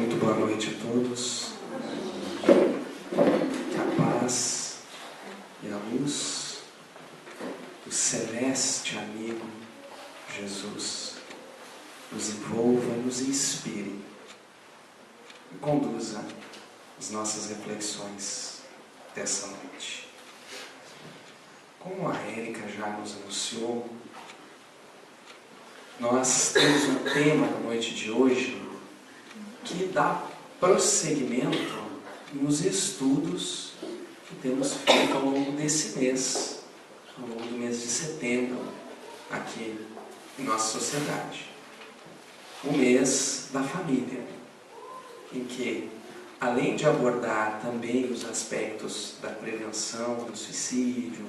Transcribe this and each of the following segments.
Muito boa noite a todos. Que a paz e a luz do celeste amigo Jesus nos envolva e nos inspire e conduza as nossas reflexões dessa noite. Como a Érica já nos anunciou, nós temos um tema na noite de hoje que dá prosseguimento nos estudos que temos feito ao longo desse mês, ao longo do mês de setembro, aqui em nossa sociedade. O mês da família, em que, além de abordar também os aspectos da prevenção do suicídio,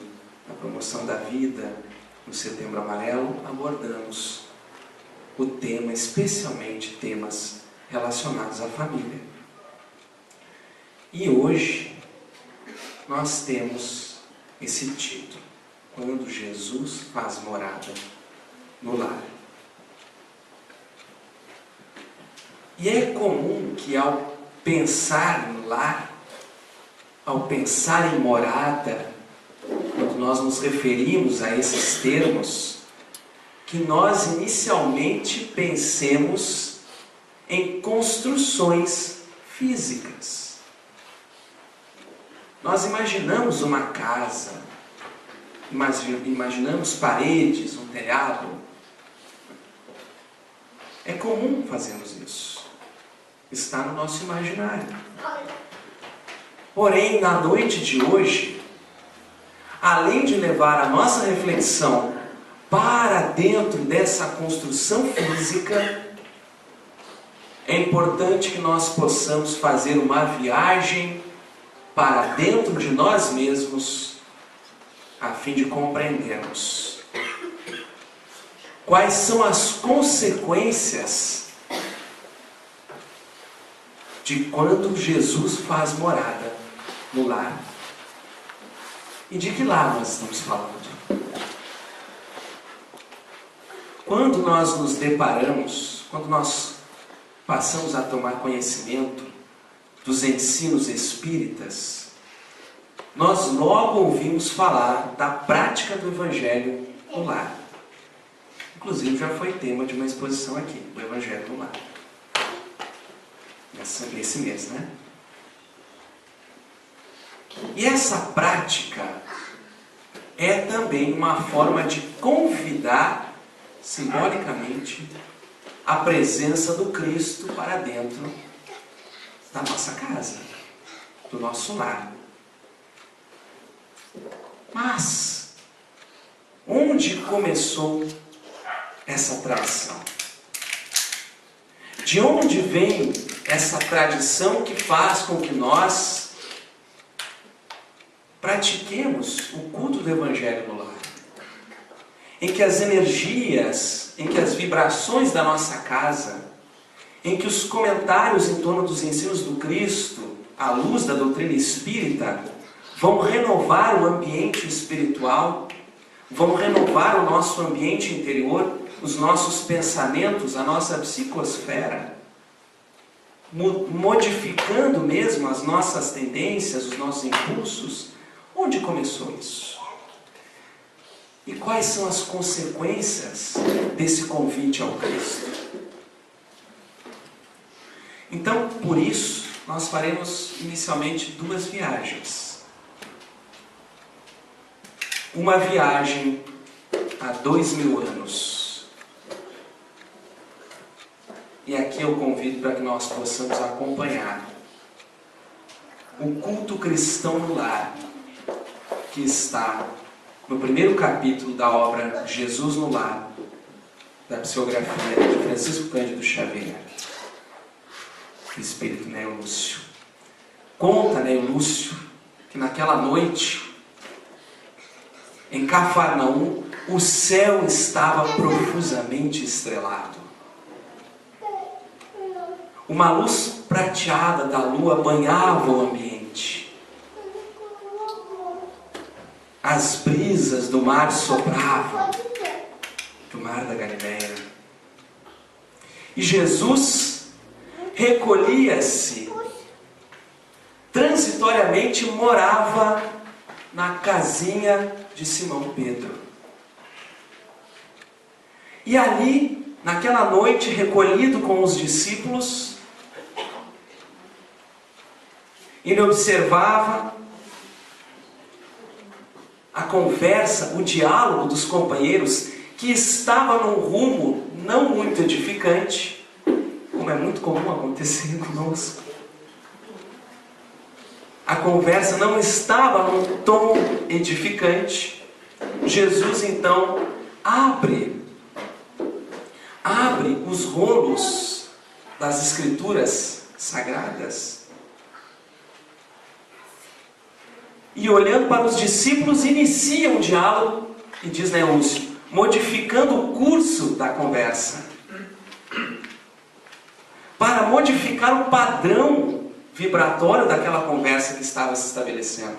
da promoção da vida no Setembro Amarelo, abordamos o tema, especialmente temas relacionados à família. E hoje nós temos esse título: Quando Jesus faz morada no lar. E é comum que ao pensar no lar, ao pensar em morada, quando nós nos referimos a esses termos, que nós inicialmente pensemos em construções físicas. Nós imaginamos uma casa, imaginamos paredes, um telhado. É comum fazermos isso. Está no nosso imaginário. Porém, na noite de hoje, além de levar a nossa reflexão para dentro dessa construção física, é importante que nós possamos fazer uma viagem para dentro de nós mesmos, a fim de compreendermos quais são as consequências de quando Jesus faz morada no lar. E de que lar nós estamos falando? Quando nós nos deparamos, quando nós passamos a tomar conhecimento dos ensinos espíritas, nós logo ouvimos falar da prática do Evangelho no lar. Inclusive já foi tema de uma exposição aqui, do Evangelho no lar. Nesse mês, né? E essa prática é também uma forma de convidar, simbolicamente, a presença do Cristo para dentro da nossa casa, do nosso lar. Mas, onde começou essa tradição? De onde vem essa tradição que faz com que nós pratiquemos o culto do Evangelho no lar? Em que as energias, em que as vibrações da nossa casa, em que os comentários em torno dos ensinos do Cristo, à luz da doutrina espírita, vão renovar o ambiente espiritual, vão renovar o nosso ambiente interior, os nossos pensamentos, a nossa psicosfera, modificando mesmo as nossas tendências, os nossos impulsos. Onde começou isso? E quais são as consequências desse convite ao Cristo? Então, por isso, nós faremos inicialmente duas viagens. Uma viagem há 2000 anos. E aqui eu convido para que nós possamos acompanhar o culto cristão no lar, que está no primeiro capítulo da obra Jesus no Lar, da psicografia de Francisco Cândido Xavier, do espírito Neo Lúcio. Conta Neo Lúcio que naquela noite, em Cafarnaum, o céu estava profusamente estrelado. Uma luz prateada da lua banhava o ambiente. As brisas do mar sopravam, do mar da Galileia. E Jesus recolhia-se, transitoriamente morava na casinha de Simão Pedro. E ali, naquela noite, recolhido com os discípulos, ele observava a conversa, o diálogo dos companheiros, que estava num rumo não muito edificante, como é muito comum acontecer conosco. A conversa não estava num tom edificante. Jesus então abre os rolos das Escrituras Sagradas e, olhando para os discípulos, inicia um diálogo e diz, né, Lúcio, modificando o curso da conversa para modificar o padrão vibratório daquela conversa que estava se estabelecendo.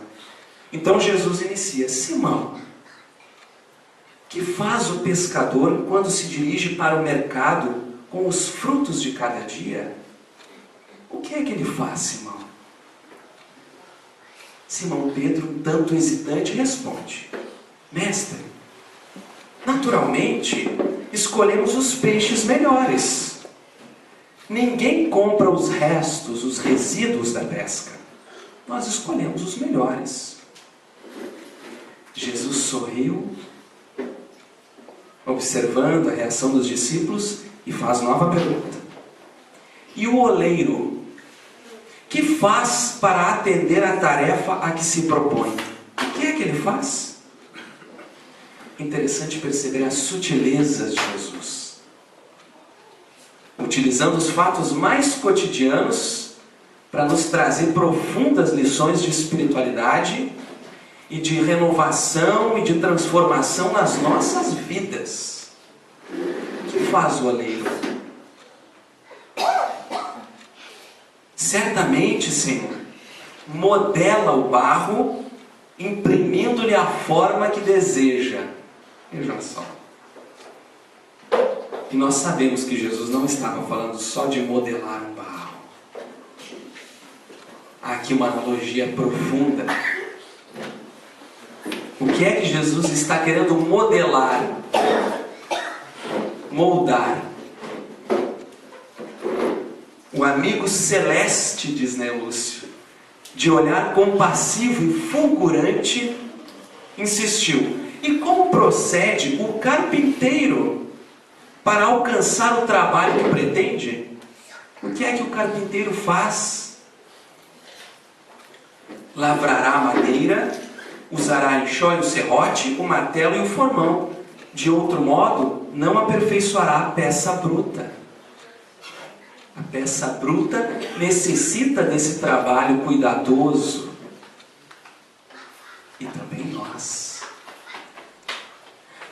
Então Jesus inicia: Simão, que faz o pescador quando se dirige para o mercado com os frutos de cada dia? O que é que ele faz, Simão? Simão Pedro, um tanto hesitante, responde: Mestre, naturalmente escolhemos os peixes melhores. Ninguém compra os restos, os resíduos da pesca. Nós escolhemos os melhores. Jesus sorriu, observando a reação dos discípulos, e faz nova pergunta: e o oleiro, que faz para atender a tarefa a que se propõe? O que é que ele faz? Interessante perceber as sutilezas de Jesus, utilizando os fatos mais cotidianos para nos trazer profundas lições de espiritualidade e de renovação e de transformação nas nossas vidas. O que faz o oleiro? Certamente, Senhor, modela o barro, imprimindo-lhe a forma que deseja. Vejam só. E nós sabemos que Jesus não estava falando só de modelar o barro. Há aqui uma analogia profunda. O que é que Jesus está querendo modelar? Moldar. O amigo celeste, diz, né, Lúcio, de olhar compassivo e fulgurante, insistiu: e como procede o carpinteiro para alcançar o trabalho que pretende? O que é que o carpinteiro faz? Lavrará a madeira, usará a enxó e o serrote, o martelo e o formão. De outro modo, não aperfeiçoará a peça bruta. A peça bruta necessita desse trabalho cuidadoso. E também nós.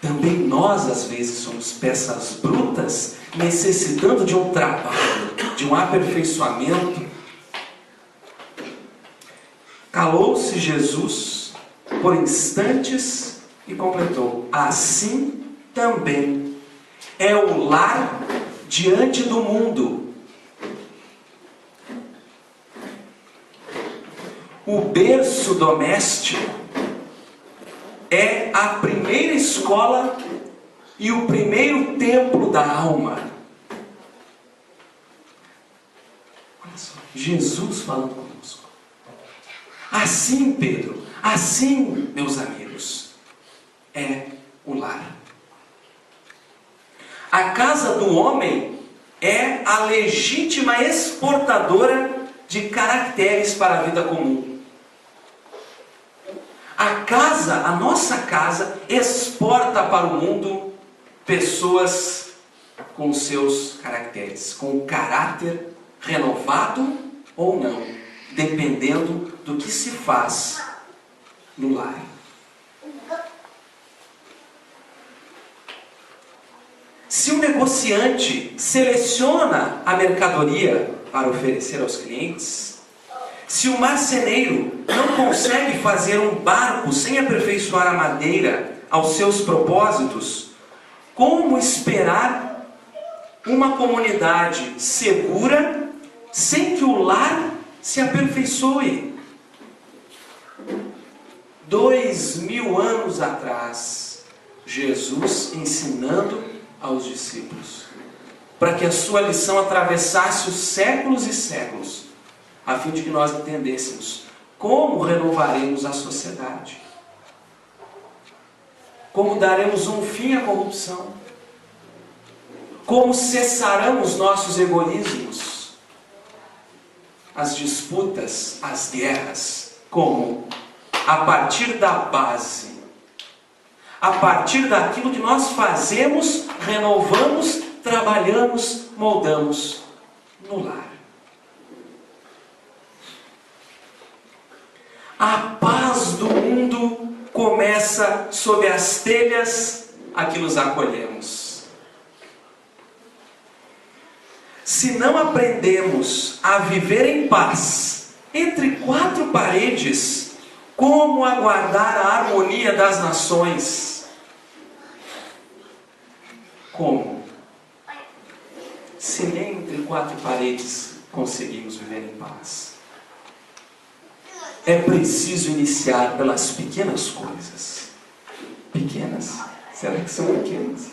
Também nós, às vezes, somos peças brutas, necessitando de um trabalho, de um aperfeiçoamento. Calou-se Jesus por instantes e completou: assim também é o lar diante do mundo. O berço doméstico é a primeira escola e o primeiro templo da alma. Olha só, Jesus falando conosco. Assim, Pedro, assim, meus amigos, é o lar. A casa do homem é a legítima exportadora de caracteres para a vida comum. A casa, a nossa casa, exporta para o mundo pessoas com seus caracteres, com o caráter renovado ou não, dependendo do que se faz no lar. Se um negociante seleciona a mercadoria para oferecer aos clientes, se o marceneiro não consegue fazer um barco sem aperfeiçoar a madeira aos seus propósitos, como esperar uma comunidade segura sem que o lar se aperfeiçoe. 2000 anos atrás, Jesus ensinando aos discípulos, para que a sua lição atravessasse os séculos e séculos, a fim de que nós entendêssemos como renovaremos a sociedade, como daremos um fim à corrupção, como cessaremos nossos egoísmos, as disputas, as guerras, como a partir da base, a partir daquilo que nós fazemos, renovamos, trabalhamos, moldamos no lar. A paz do mundo começa sob as telhas a que nos acolhemos. Se não aprendemos a viver em paz entre quatro paredes, como aguardar a harmonia das nações? Como? Se nem entre quatro paredes conseguimos viver em paz. É preciso iniciar pelas pequenas coisas. Pequenas? Será que são pequenas?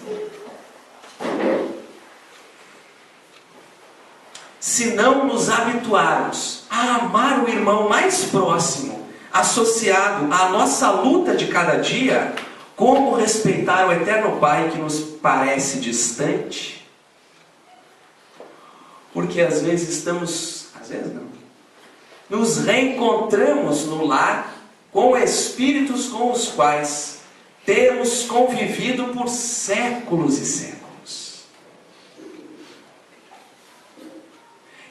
Se não nos habituarmos a amar o irmão mais próximo, associado à nossa luta de cada dia, como respeitar o eterno Pai que nos parece distante? Porque às vezes nos reencontramos no lar com espíritos com os quais temos convivido por séculos e séculos.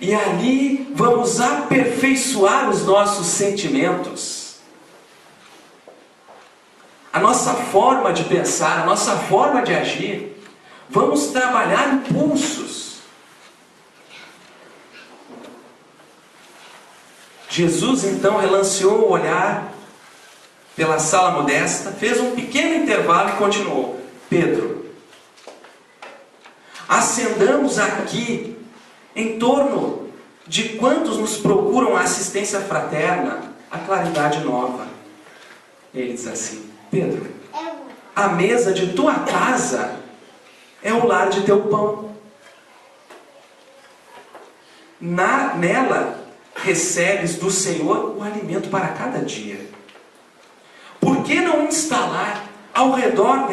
E ali vamos aperfeiçoar os nossos sentimentos, a nossa forma de pensar, a nossa forma de agir. Vamos trabalhar impulsos. Jesus então relanceou o olhar pela sala modesta, fez um pequeno intervalo e continuou: Pedro, acendamos aqui em torno de quantos nos procuram a assistência fraterna, a claridade nova. Ele diz assim: Pedro, a mesa de tua casa é o lar de teu pão. Nela recebes do Senhor o alimento para cada dia. Por que não instalar ao redor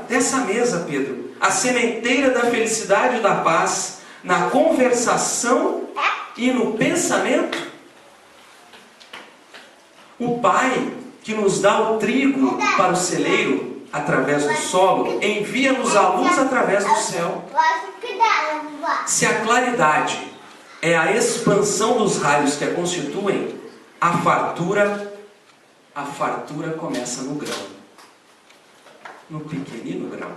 dessa mesa, Pedro, a sementeira da felicidade e da paz, na conversação e no pensamento? O Pai que nos dá o trigo para o celeiro através do solo, envia-nos a luz através do céu. Se a claridade é a expansão dos raios que a constituem, a fartura começa no grão, no pequenino grão.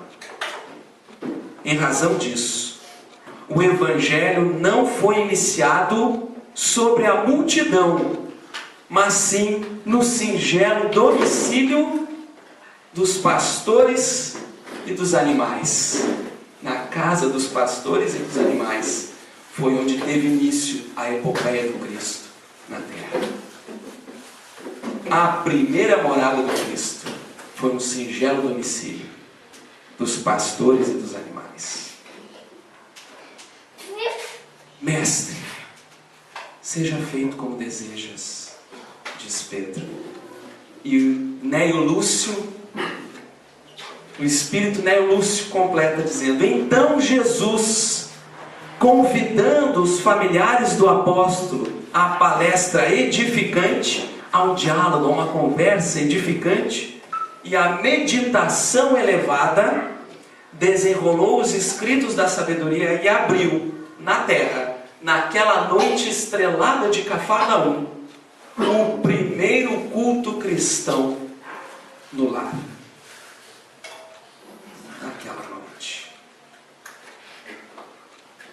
Em razão disso, o Evangelho não foi iniciado sobre a multidão, mas sim no singelo domicílio dos pastores e dos animais. Na casa dos pastores e dos animais foi onde teve início a epopeia do Cristo na terra. A primeira morada do Cristo foi no singelo domicílio dos pastores e dos animais. Mestre, seja feito como desejas, diz Pedro. E Neio Lúcio, o espírito Neio Lúcio completa dizendo: então Jesus, convidando os familiares do apóstolo à palestra edificante, a um diálogo, a uma conversa edificante e à meditação elevada, desenrolou os escritos da sabedoria e abriu na terra, naquela noite estrelada de Cafarnaum, o primeiro culto cristão no lar. Naquela noite.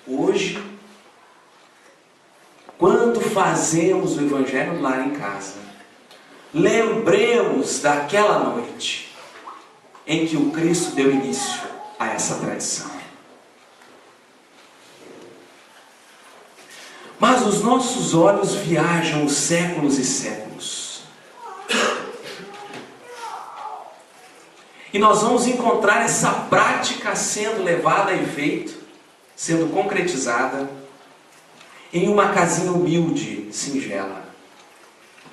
Hoje, quando fazemos o Evangelho no lar em casa, lembremos daquela noite em que o Cristo deu início a essa tradição. Mas os nossos olhos viajam os séculos e séculos. E nós vamos encontrar essa prática sendo levada a efeito, sendo concretizada em uma casinha humilde, singela.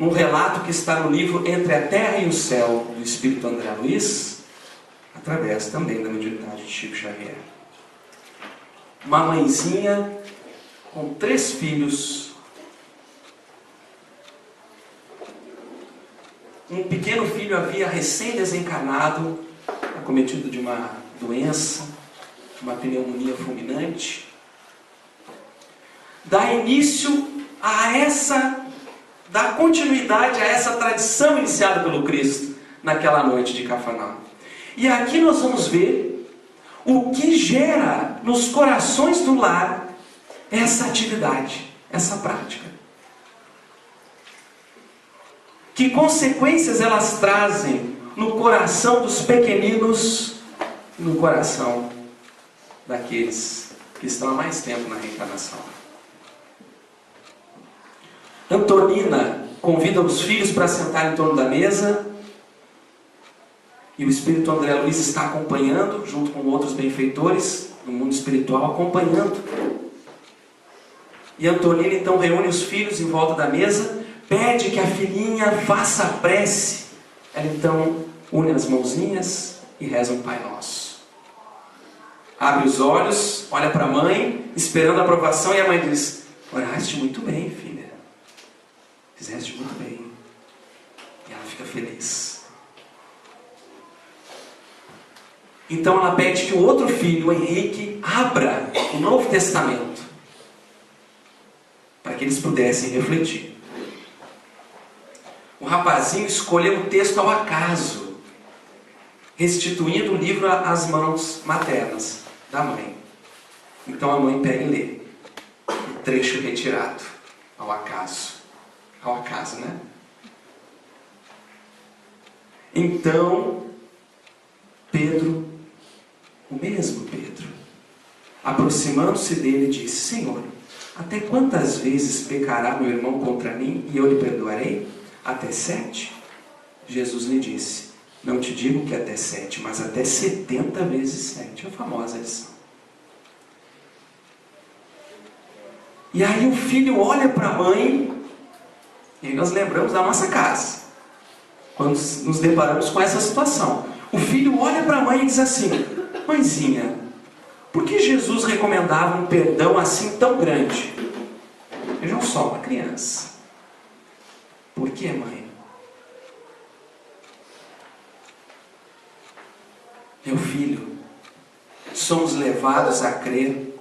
Um relato que está no livro Entre a Terra e o Céu, do Espírito André Luiz, através também da mediunidade de Chico Xavier. Uma mãezinha com 3 filhos. Um pequeno filho havia recém-desencarnado, acometido de uma doença, uma pneumonia fulminante. Dá início a dá continuidade a essa tradição iniciada pelo Cristo naquela noite de Cafarnaum. E aqui nós vamos ver o que gera nos corações do lar essa atividade, essa prática. Que consequências elas trazem no coração dos pequeninos e no coração daqueles que estão há mais tempo na reencarnação. Antonina convida os filhos para sentar em torno da mesa, e o Espírito André Luiz está acompanhando, junto com outros benfeitores no mundo espiritual, acompanhando. E Antonina então reúne os filhos em volta da mesa, pede que a filhinha faça a prece. Ela então une as mãozinhas e reza um Pai Nosso. Abre os olhos, olha para a mãe, esperando a aprovação, e a mãe diz: oraste muito bem, filha. Fizeste muito bem. E ela fica feliz. Então ela pede que o outro filho, o Henrique, abra o Novo Testamento, para que eles pudessem refletir. O rapazinho escolheu um texto ao acaso, restituindo o livro às mãos maternas da mãe. Então a mãe pega e lê o trecho retirado ao acaso. Ao acaso, né? Então Pedro, o mesmo Pedro, aproximando-se dele, disse: Senhor, até quantas vezes pecará meu irmão contra mim e eu lhe perdoarei? Até 7? Jesus lhe disse: não te digo que até 7, mas até 70 vezes 7. É a famosa lição. E aí o filho olha para a mãe, e aí nós lembramos da nossa casa, quando nos deparamos com essa situação. O filho olha para a mãe e diz assim: mãezinha, por que Jesus recomendava um perdão assim tão grande? Vejam só, uma criança. Por que, mãe? Meu filho, somos levados a crer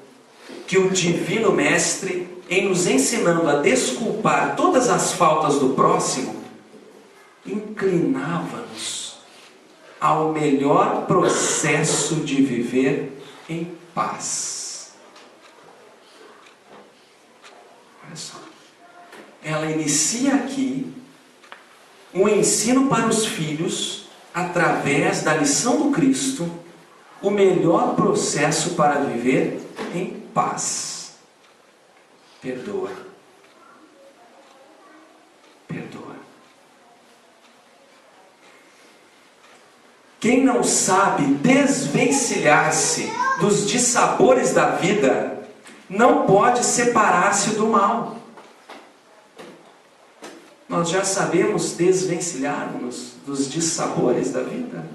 que o Divino Mestre, em nos ensinando a desculpar todas as faltas do próximo, inclinava-nos ao melhor processo de viver em paz. Olha só. Ela inicia aqui um ensino para os filhos, através da lição do Cristo, o melhor processo para viver em paz. Perdoa. Perdoa. Quem não sabe desvencilhar-se dos dissabores da vida, não pode separar-se do mal. Nós já sabemos desvencilhar-nos dos dissabores da vida.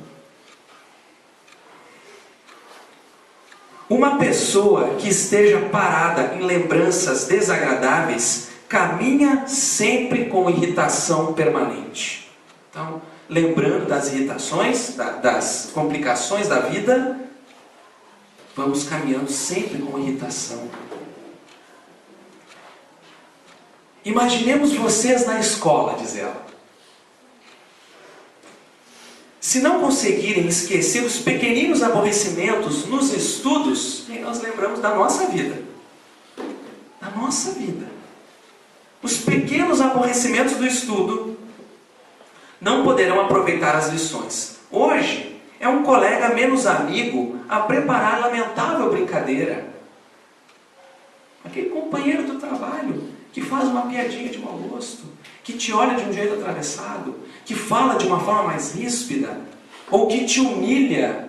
Uma pessoa que esteja parada em lembranças desagradáveis caminha sempre com irritação permanente. Então, lembrando das irritações, das complicações da vida, vamos caminhando sempre com irritação. Imaginemos vocês na escola, diz ela. Se não conseguirem esquecer os pequeninos aborrecimentos nos estudos, aí nós lembramos da nossa vida. Da nossa vida. Os pequenos aborrecimentos do estudo não poderão aproveitar as lições. Hoje, é um colega menos amigo a preparar lamentável brincadeira. Aquele companheiro do trabalho que faz uma piadinha de mau gosto, que te olha de um jeito atravessado, que fala de uma forma mais ríspida, ou que te humilha,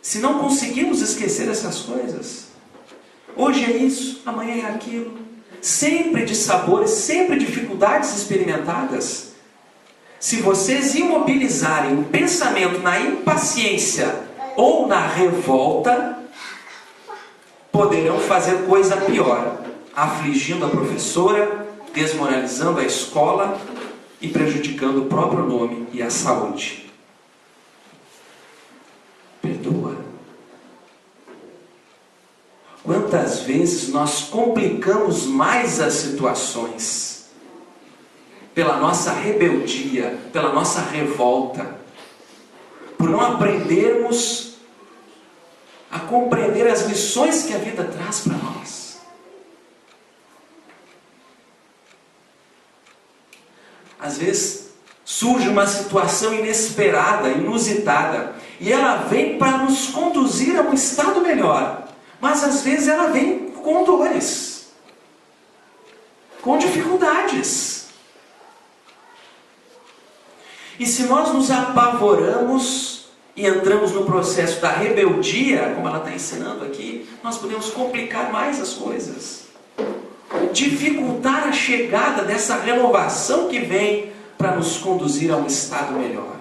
Se não conseguimos esquecer essas coisas, hoje é isso, amanhã é aquilo, sempre de sabores, sempre dificuldades experimentadas. Se vocês imobilizarem o pensamento na impaciência ou na revolta, poderão fazer coisa pior, afligindo a professora, desmoralizando a escola e prejudicando o próprio nome e a saúde. Perdoa. Quantas vezes nós complicamos mais as situações pela nossa rebeldia, pela nossa revolta, por não aprendermos a compreender as lições que a vida traz para nós. Às vezes surge uma situação inesperada, inusitada, e ela vem para nos conduzir a um estado melhor, mas às vezes ela vem com dores, com dificuldades. E se nós nos apavoramos e entramos no processo da rebeldia, como ela está ensinando aqui, nós podemos complicar mais as coisas, dificultar a chegada dessa renovação que vem para nos conduzir a um estado melhor.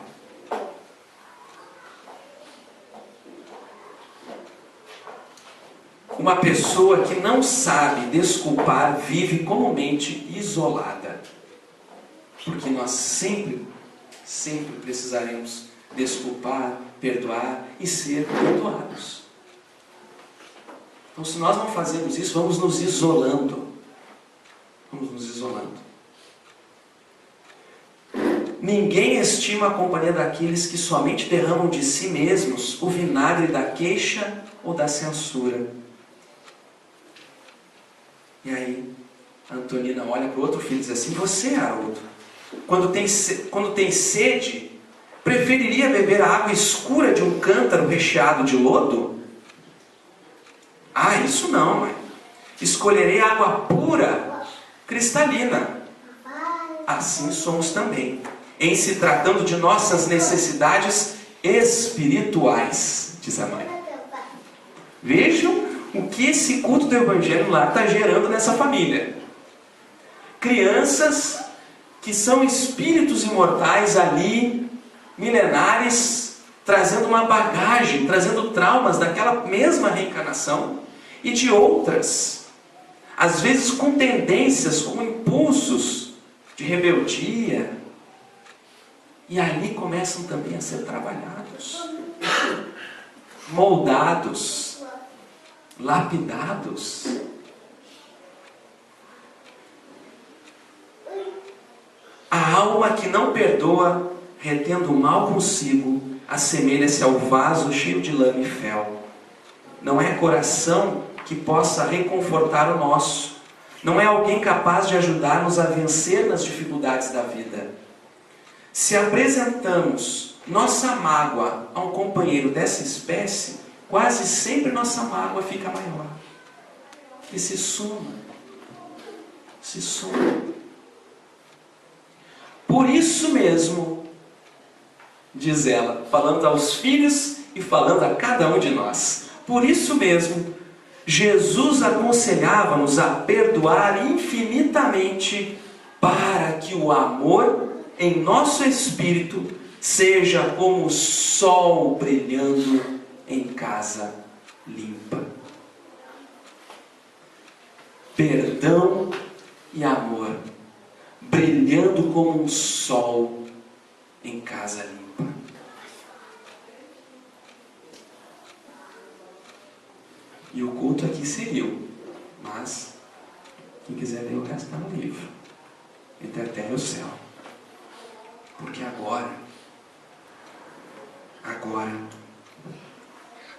Uma pessoa que não sabe desculpar vive comumente isolada, porque nós sempre precisaremos desculpar, perdoar e ser perdoados. Então, se nós não fazemos isso, vamos nos isolando. Ninguém estima a companhia daqueles que somente derramam de si mesmos o vinagre da queixa ou da censura. E aí, a Antonina olha para o outro filho e diz assim: você, Haroldo, quando tem sede, preferiria beber a água escura de um cântaro recheado de lodo? Ah, isso não, mãe. Escolherei água pura, cristalina. Assim somos também, em se tratando de nossas necessidades espirituais, diz a mãe. Vejam o que esse culto do Evangelho lá está gerando nessa família. Crianças que são espíritos imortais ali, milenares, trazendo uma bagagem, trazendo traumas daquela mesma reencarnação e de outras, às vezes com tendências, com impulsos de rebeldia, e ali começam também a ser trabalhados, moldados, lapidados. A alma que não perdoa, retendo o mal consigo, assemelha-se ao vaso cheio de lama e fel. Não é coração que possa reconfortar o nosso. Não é alguém capaz de ajudar-nos a vencer nas dificuldades da vida. Se apresentamos nossa mágoa a um companheiro dessa espécie, quase sempre nossa mágoa fica maior. E se soma. Por isso mesmo, diz ela, falando aos filhos e falando a cada um de nós, por isso mesmo, Jesus aconselhava-nos a perdoar infinitamente, para que o amor em nosso espírito seja como o sol brilhando em casa limpa. Perdão e amor brilhando como um sol em casa limpa. E o culto aqui seguiu, mas quem quiser ler o resto está no livro, entre a terra e o céu. Porque agora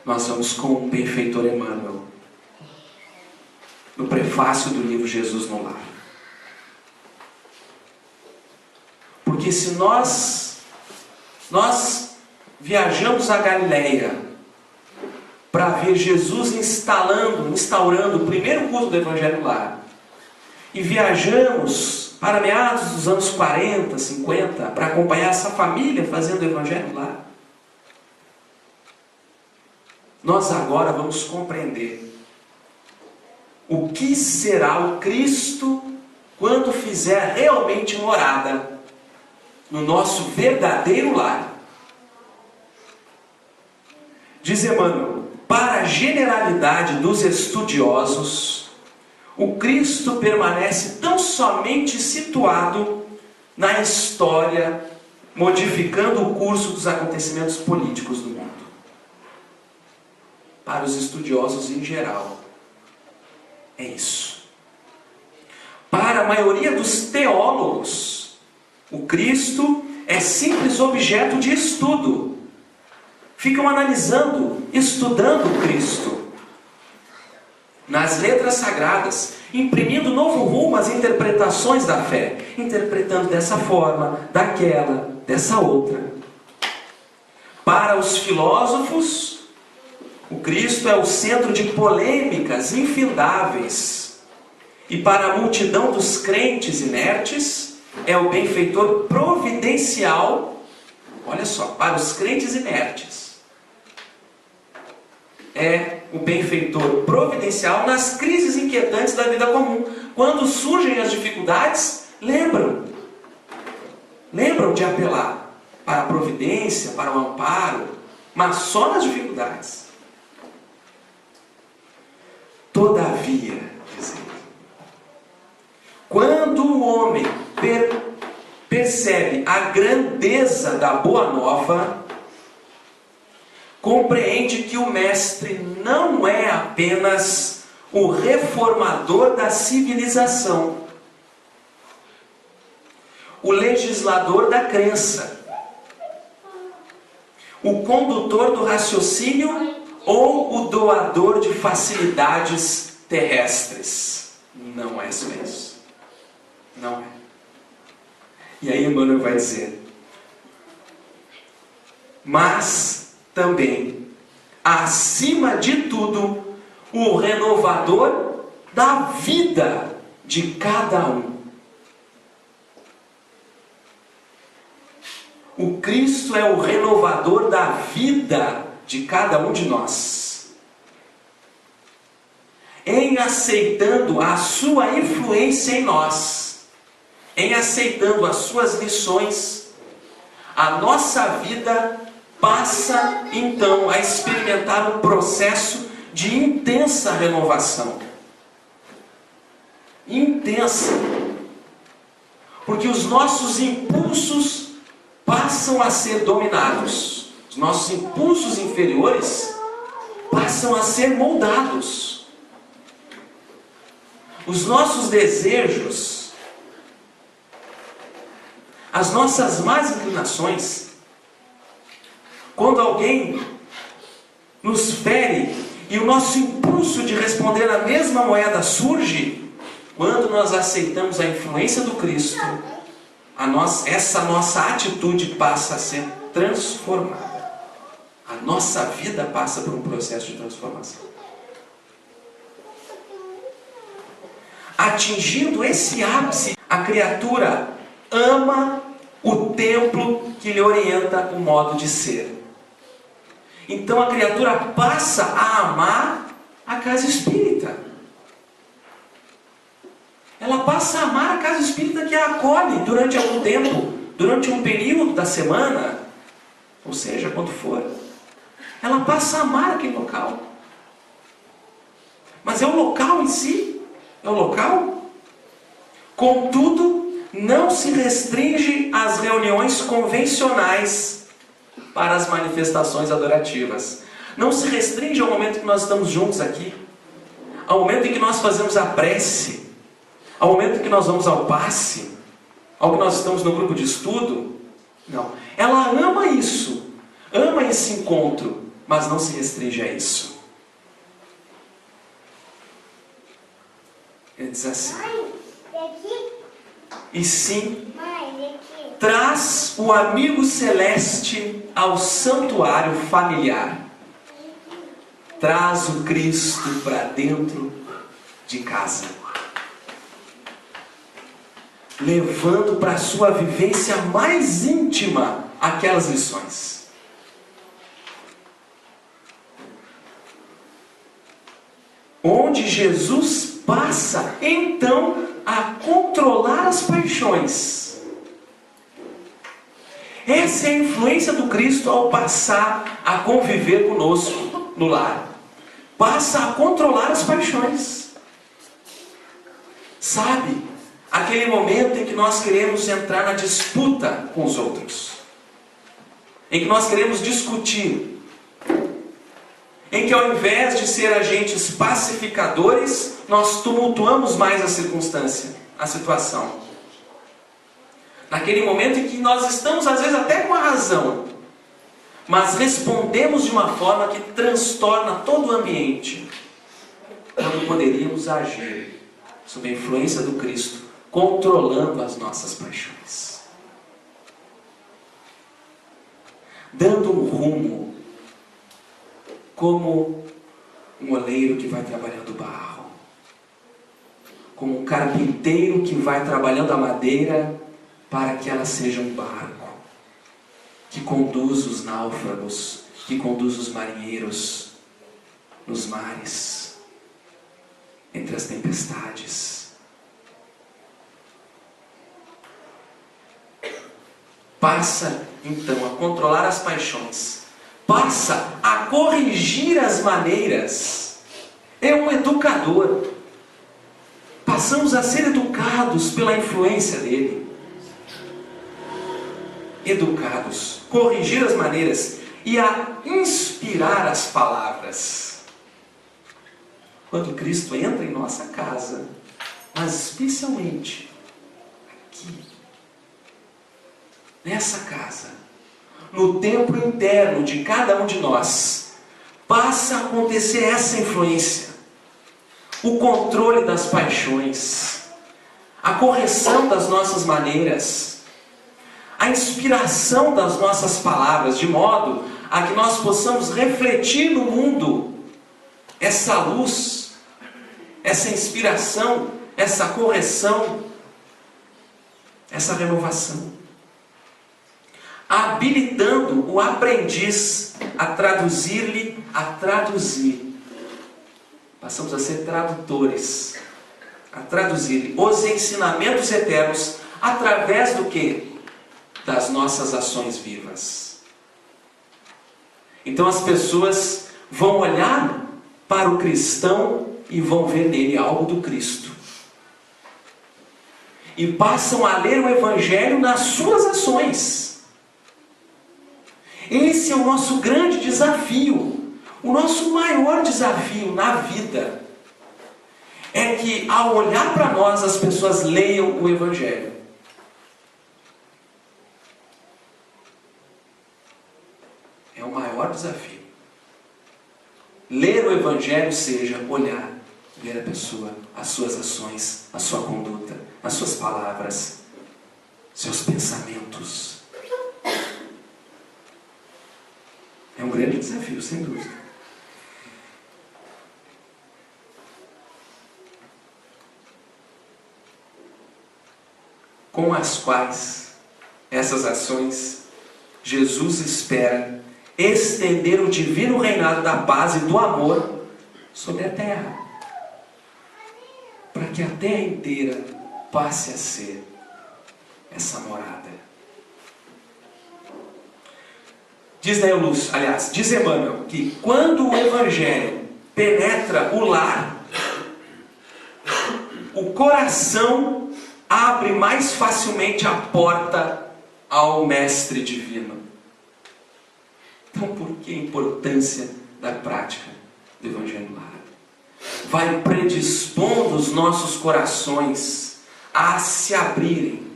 nós vamos com o benfeitor Emmanuel, no prefácio do livro Jesus no Lar. Porque se nós viajamos a Galileia para ver Jesus instaurando o primeiro culto do Evangelho lá. E viajamos para meados dos anos 40, 50, para acompanhar essa família fazendo o Evangelho lá. Nós agora vamos compreender o que será o Cristo quando fizer realmente morada no nosso verdadeiro lar. Diz Emmanuel, para a generalidade dos estudiosos, o Cristo permanece tão somente situado na história, modificando o curso dos acontecimentos políticos do mundo. Para os estudiosos em geral, é isso. Para a maioria dos teólogos, o Cristo é simples objeto de estudo. Ficam analisando, estudando o Cristo nas letras sagradas, imprimindo novo rumo às interpretações da fé, interpretando dessa forma, daquela, dessa outra. Para os filósofos, o Cristo é o centro de polêmicas infindáveis. E para a multidão dos crentes inertes, é o benfeitor providencial. Olha só, para os crentes inertes, é o benfeitor providencial nas crises inquietantes da vida comum. Quando surgem as dificuldades, lembram de apelar para a providência, para o amparo, mas só nas dificuldades. Todavia, diz ele, quando o homem percebe a grandeza da boa nova, compreende que o Mestre não é apenas o reformador da civilização, o legislador da crença, o condutor do raciocínio ou o doador de facilidades terrestres. Não é isso. Não é. E aí Emmanuel vai dizer, mas também, acima de tudo, o renovador da vida de cada um. O Cristo é o renovador da vida de cada um de nós. Em aceitando a sua influência em nós, em aceitando as suas lições, a nossa vida passa então a experimentar um processo de intensa renovação. Intensa. Porque os nossos impulsos passam a ser dominados. Os nossos impulsos inferiores passam a ser moldados. Os nossos desejos, as nossas más inclinações, quando alguém nos fere e o nosso impulso de responder na mesma moeda surge, quando nós aceitamos a influência do Cristo, essa nossa atitude passa a ser transformada. A nossa vida passa por um processo de transformação. Atingindo esse ápice, a criatura ama o templo que lhe orienta o modo de ser. Então a criatura passa a amar a casa espírita. Ela passa a amar a casa espírita que a acolhe durante algum tempo, durante um período da semana, ou seja, quando for. Ela passa a amar aquele local. Mas é o local em si? É o local? Contudo, não se restringe às reuniões convencionais para as manifestações adorativas. Não se restringe ao momento que nós estamos juntos aqui, ao momento em que nós fazemos a prece, ao momento em que nós vamos ao passe, ao que nós estamos no grupo de estudo. Não. Ela ama isso, ama esse encontro, mas não se restringe a isso. Ele diz assim: e sim, traz o amigo celeste ao santuário familiar. traz o Cristo para dentro de casa, levando para a sua vivência mais íntima aquelas lições. Onde Jesus passa então a controlar as paixões. Essa é a influência do Cristo ao passar a conviver conosco no lar. Passa a controlar as paixões. Sabe, aquele momento em que nós queremos entrar na disputa com os outros, em que nós queremos discutir, em que ao invés de ser agentes pacificadores, nós tumultuamos mais a circunstância, a situação. Naquele momento em que nós estamos às vezes até com a razão, mas respondemos de uma forma que transtorna todo o ambiente, quando poderíamos agir sob a influência do Cristo, controlando as nossas paixões, dando um rumo, como um oleiro que vai trabalhando barro, como um carpinteiro que vai trabalhando a madeira para que ela seja um barco que conduz os náufragos, que conduz os marinheiros nos mares, entre as tempestades. Passa então a controlar as paixões, passa a corrigir as maneiras. É um educador. Passamos a ser educados pela influência dele. Educados, corrigir as maneiras e a inspirar as palavras. Quando Cristo entra em nossa casa, mas especialmente aqui, nessa casa, no templo interno de cada um de nós, passa a acontecer essa influência, o controle das paixões, a correção das nossas maneiras, a inspiração das nossas palavras, de modo a que nós possamos refletir no mundo essa luz, essa inspiração, essa correção, essa renovação, habilitando o aprendiz a traduzir-lhe, a traduzir. Passamos a ser tradutores, a traduzir os ensinamentos eternos através do quê? Das nossas ações vivas. Então as pessoas vão olhar para o cristão e vão ver nele algo do Cristo. E passam a ler o Evangelho nas suas ações. Esse é o nosso grande desafio, o nosso maior desafio na vida. É que ao olhar para nós, as pessoas leiam o Evangelho. É o maior desafio. Ler o Evangelho seja olhar, ver a pessoa, as suas ações, a sua conduta, as suas palavras, seus pensamentos. É um grande desafio, sem dúvida. Com as quais essas ações Jesus espera estender o divino reinado da paz e do amor sobre a terra, para que a terra inteira passe a ser essa morada. Diz Neil Luz, aliás, diz Emmanuel, que quando o Evangelho penetra o lar, o coração abre mais facilmente a porta ao Mestre Divino. Então, por que a importância da prática do Evangelho lar? Vai predispondo os nossos corações a se abrirem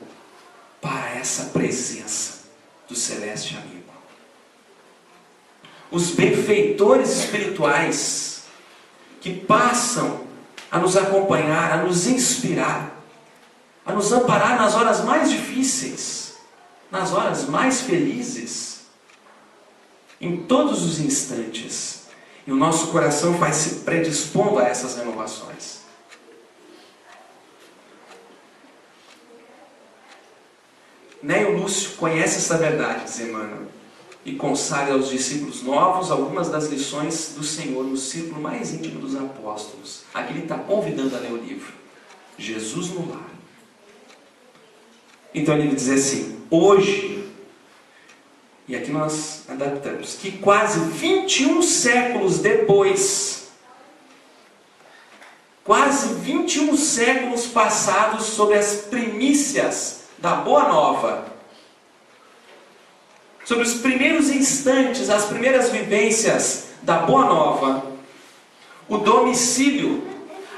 para essa presença do Celeste Amigo. Os benfeitores espirituais que passam a nos acompanhar, a nos inspirar, a nos amparar nas horas mais difíceis, nas horas mais felizes, em todos os instantes, E o nosso coração vai se predispondo a essas renovações. Neio Lúcio conhece essa verdade, diz Emmanuel, e consagra aos discípulos novos algumas das lições do Senhor no círculo mais íntimo dos apóstolos. Aqui ele está convidando a ler o livro Jesus no Lar. Então ele diz assim: hoje, e aqui nós adaptamos, que quase 21 séculos depois, quase 21 séculos passados sobre as primícias da Boa Nova, sobre os primeiros instantes, as primeiras vivências da Boa Nova, o domicílio,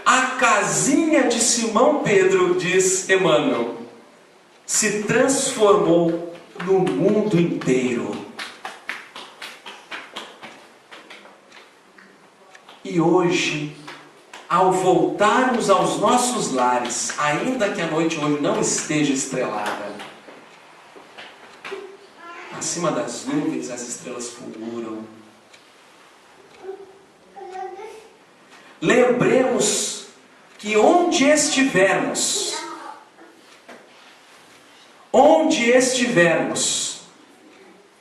a casinha de Simão Pedro, diz Emmanuel, se transformou no mundo inteiro. E hoje, ao voltarmos aos nossos lares, ainda que a noite hoje não esteja estrelada, acima das nuvens as estrelas fulguram. Lembremos que onde estivermos,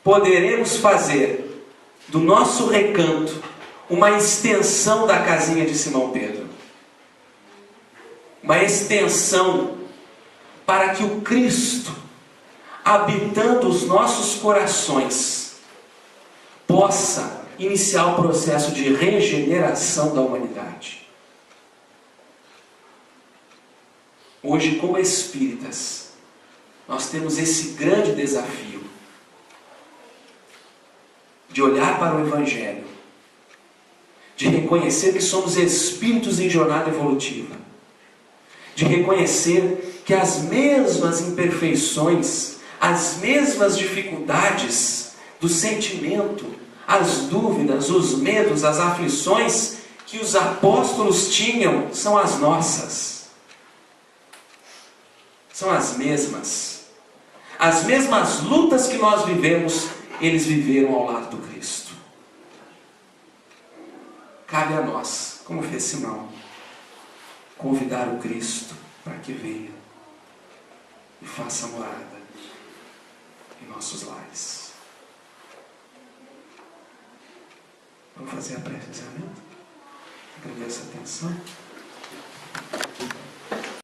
poderemos fazer do nosso recanto uma extensão da casinha de Simão Pedro. Uma extensão para que o Cristo, habitando os nossos corações, possa iniciar o processo de regeneração da humanidade. Hoje, como espíritas, nós temos esse grande desafio de olhar para o Evangelho, de reconhecer que somos espíritos em jornada evolutiva, de reconhecer que as mesmas imperfeições, as mesmas dificuldades do sentimento, as dúvidas, os medos, as aflições que os apóstolos tinham são as nossas. São as mesmas. As mesmas lutas que nós vivemos, eles viveram ao lado do Cristo. Cabe a nós, como fez Simão, convidar o Cristo para que venha e faça morada em nossos lares. Vamos fazer a prece de encerramento? Agradeço a atenção.